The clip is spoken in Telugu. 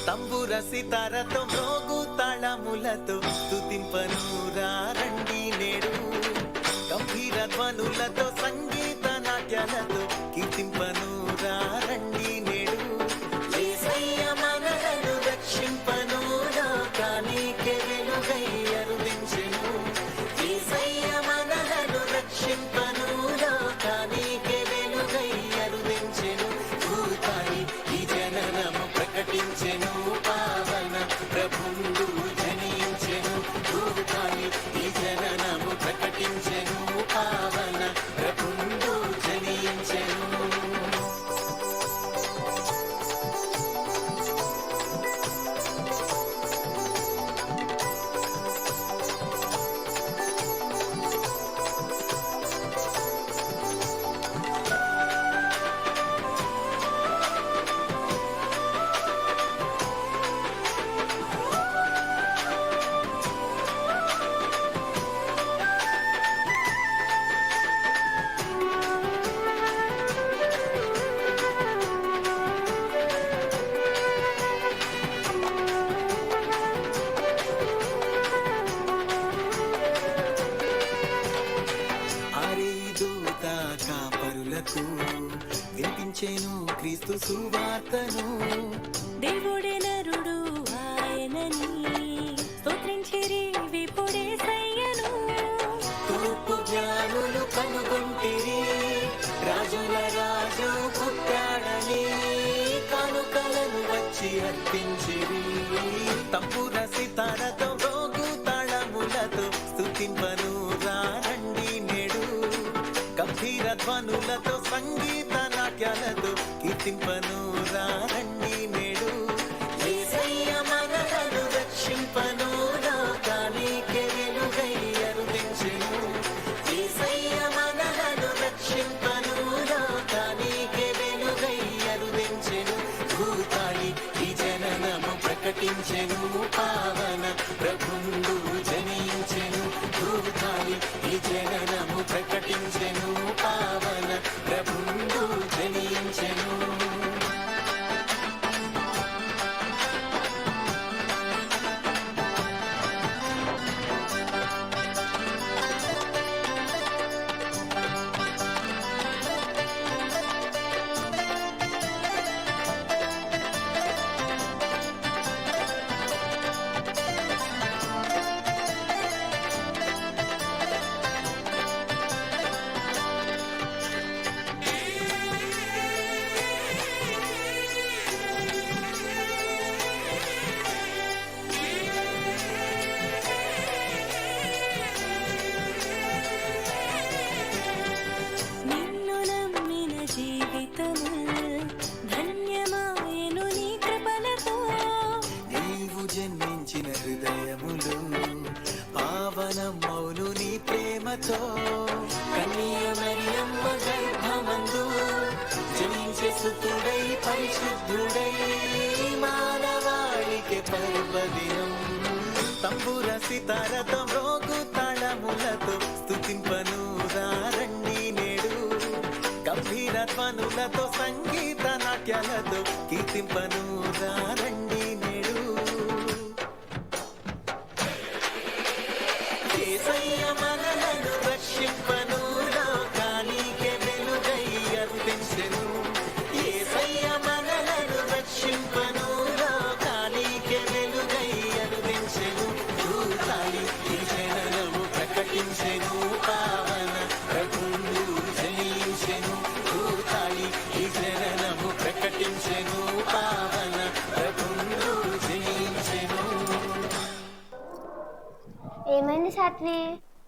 తంబుర సితారతో మ్రోగు తాళములతో స్తుతింపను రండి నేడు. గంభీర ధ్వనులతో సంగీత నాట్యాలతో కీర్తింపను రండి నేడు. యేసయ్య మనలను రక్షింపను, లోకానికే వెలుగై అరుదించెను. యేసయ్య మనలను రక్షింపను, లోకానికే వెలుగై అరుదించెను. భూతాయి ఈ జననము ప్రకటించెను, పావన ప్రభుండు జనించెను. భూతాయి ఈ జననము ప్రకటించెను, పావన ప్రభుండు జనించెను. కాపరులకు వినిపించెను క్రీస్తు సువార్తను. దేవుడే నరుడు ఆయనని స్తోత్రించిరి విపుడేసయ్యను. తూర్పు జ్ఞానులు కనుగొంటిరి, రాజుల రాజు పుట్టాడని కానుకలను వచ్చి అర్పించిరి. తంబుర సితారతో మ్రోగు తాళములతో స్తుతింపను రండి నేడు. గంభీర ధ్వనులతో సంగీత నాట్యాలతో కీర్తింపను రండి నేడు. యేసయ్య మనలను రక్షింపను, లోకానికే వెలుగై అరుదించెను. యేసయ్య మనలను రక్షింపను, లోకానికే వెలుగై అరుదించెను. భూతాయి ఈ జననము ప్రకటించెను, పావన ప్రభుండు జనించెను. భూతాయి ఈ జననము ప్రకటించెను, పావన ప్రభుండు జనించెను. నిన్ను నమ్మిన జీవితము ధన్యమాయెను నీ కృపలతో. నీవు జన్మించిన హృదయములు పావనమౌను నీ ప్రేమతో. కన్య మరియమ్మ గర్భమందు జనించే సుతుడై పరిశుద్ధుడై మానవాళికి పర్వదినం. తంబుర సితారతో మ్రోగు తాళములతో స్తుతింపను రండి నేడు. గంభీర ధ్వనులతో సంగీత నాట్యాలతో కీర్తింపను రండి నేడు. యేసయ్య మనలను రక్షింపను, లోకానికే వెలుగై అరుదించెను.